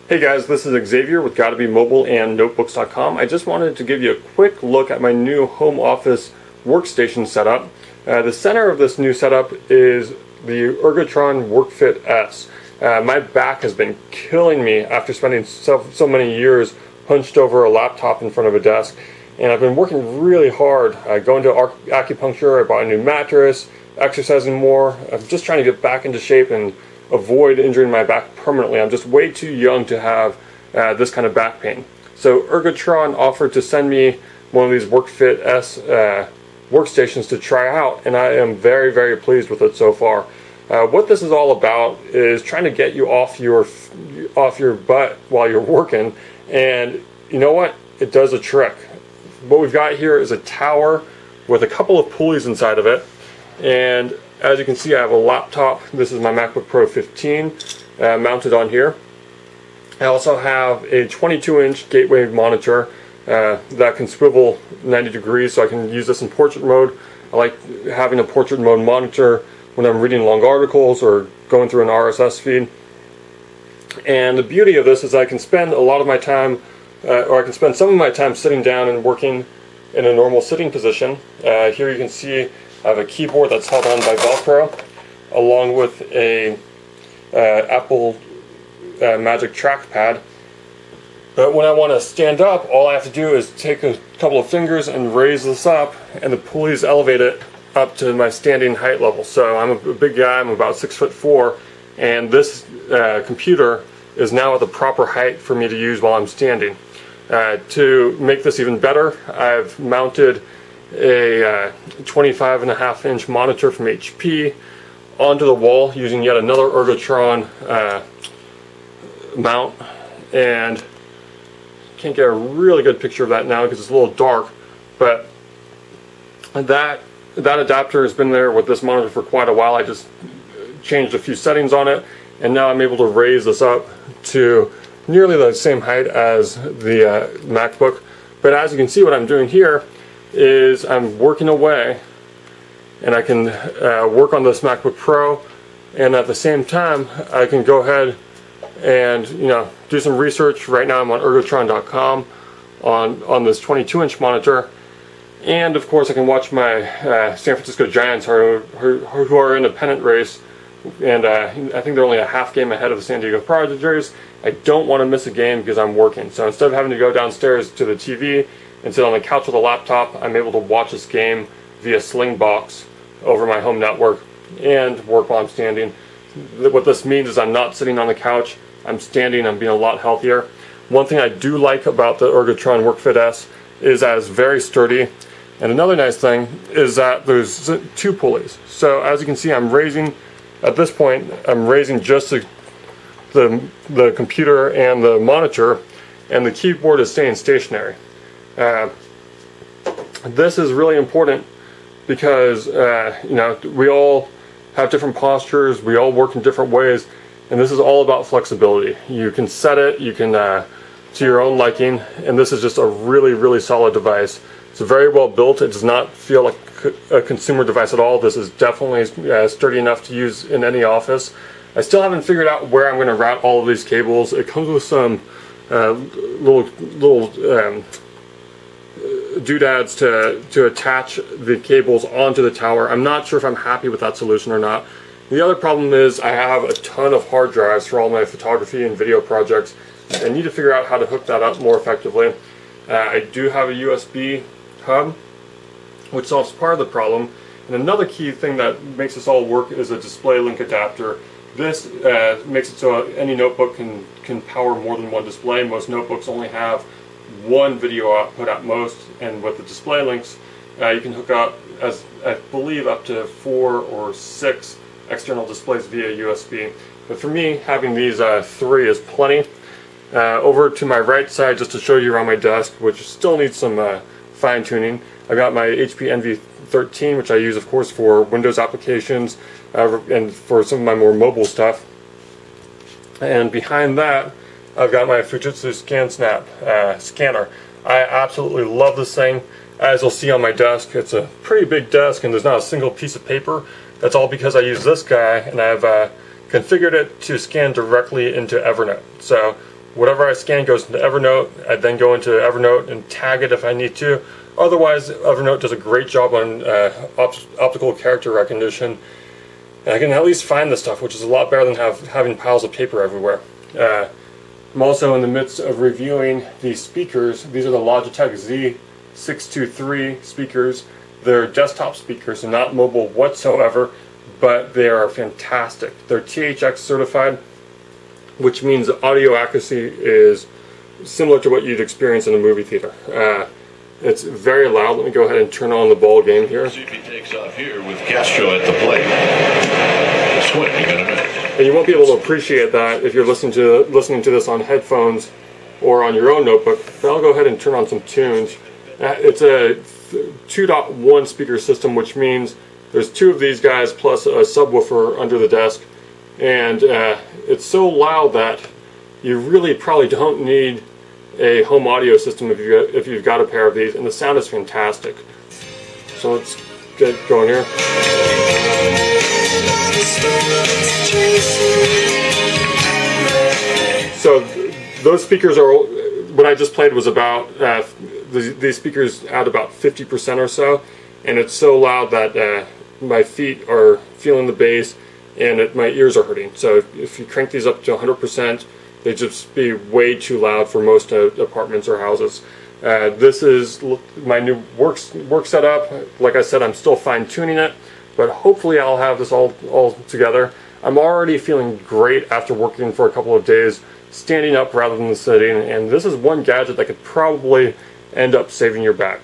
Hey guys, this is Xavier with GottaBeMobile and Notebooks.com. I just wanted to give you a quick look at my new home office workstation setup. The center of this new setup is the Ergotron Workfit S. My back has been killing me after spending so many years hunched over a laptop in front of a desk, and I've been working really hard, going to acupuncture. I bought a new mattress, exercising more. I'm just trying to get back into shape and avoid injuring my back permanently. I'm just way too young to have this kind of back pain. So Ergotron offered to send me one of these Workfit S workstations to try out, and I am very, very pleased with it so far. What this is all about is trying to get you off your butt while you're working, and you know what? It does a trick. What we've got here is a tower with a couple of pulleys inside of it, and as you can see, I have a laptop. This is my MacBook Pro 15 mounted on here. I also have a 22-inch gateway monitor that can swivel 90 degrees, so I can use this in portrait mode. I like having a portrait mode monitor when I'm reading long articles or going through an RSS feed. And the beauty of this is I can spend a lot of my time, or I can spend some of my time sitting down and working in a normal sitting position. Here you can see I have a keyboard that's held on by Velcro, along with a Apple Magic Trackpad. But when I want to stand up, all I have to do is take a couple of fingers and raise this up, and the pulleys elevate it up to my standing height level. So I'm a big guy, I'm about 6'4", and this computer is now at the proper height for me to use while I'm standing. To make this even better, I've mounted a 25.5-inch monitor from HP onto the wall using yet another Ergotron mount, and can't get a really good picture of that now because it's a little dark, but that adapter has been there with this monitor for quite a while. I just changed a few settings on it, and now I'm able to raise this up to nearly the same height as the MacBook. But as you can see, what I'm doing here is I'm working away, and I can work on this MacBook Pro, and at the same time I can go ahead and do some research. Right now I'm on Ergotron.com on this 22-inch monitor, and of course I can watch my San Francisco Giants who are in a pennant race, and I think they're only a half game ahead of the San Diego Padres. I don't want to miss a game because I'm working, so instead of having to go downstairs to the TV and sit on the couch with a laptop, I'm able to watch this game via Slingbox over my home network and work while I'm standing. What this means is I'm not sitting on the couch, I'm standing, I'm being a lot healthier. One thing I do like about the Ergotron Workfit S is that it's very sturdy, and another nice thing is that there's 2 pulleys. So as you can see, I'm raising, at this point, I'm raising just the computer and the monitor, and the keyboard is staying stationary. This is really important because we all have different postures, we all work in different ways, and this is all about flexibility. You can set it, you can to your own liking, and this is just a really, really solid device. It's very well built. It does not feel like a consumer device at all. This is definitely sturdy enough to use in any office. I still haven't figured out where I'm going to route all of these cables. It comes with some little doodads to attach the cables onto the tower. I'm not sure if I'm happy with that solution or not. The other problem is I have a ton of hard drives for all my photography and video projects. I need to figure out how to hook that up more effectively. I do have a USB hub, which solves part of the problem. And another key thing that makes this all work is a display link adapter. This makes it so any notebook can power more than one display. Most notebooks only have one video output at most, and with the display links you can hook up, as I believe, up to 4 or 6 external displays via USB. But for me, having these 3 is plenty. Over to my right side, just to show you around my desk, which still needs some fine-tuning, I've got my HP Envy 13, which I use of course for Windows applications and for some of my more mobile stuff. And behind that I've got my Fujitsu ScanSnap scanner. I absolutely love this thing. As you'll see on my desk, it's a pretty big desk and there's not a single piece of paper. That's all because I use this guy, and I've configured it to scan directly into Evernote. So Whatever I scan goes into Evernote. I then go into Evernote and tag it if I need to. Otherwise, Evernote does a great job on optical character recognition. And I can at least find the stuff, which is a lot better than having piles of paper everywhere. I'm also in the midst of reviewing these speakers. These are the Logitech Z623 speakers. They're desktop speakers, so not mobile whatsoever, but they are fantastic. They're THX certified, which means the audio accuracy is similar to what you'd experience in a movie theater. It's very loud. Let me go ahead and turn on the ball game here. See if he takes off here with Castro at the plate. Swing in a minute. And you won't be able to appreciate that if you're listening to this on headphones or on your own notebook. But I'll go ahead and turn on some tunes. It's a 2.1 speaker system, which means there's two of these guys plus a subwoofer under the desk, and it's so loud that you really probably don't need a home audio system if you've got a pair of these, and the sound is fantastic. So let's get going here. So those speakers are, what I just played was about, these speakers add about 50% or so, and it's so loud that my feet are feeling the bass and my ears are hurting. So if you crank these up to 100%, they just be way too loud for most apartments or houses. This is my new work setup. Like I said, I'm still fine-tuning it, but hopefully I'll have this all together. I'm already feeling great after working for a couple of days, standing up rather than sitting, and this is one gadget that could probably end up saving your back.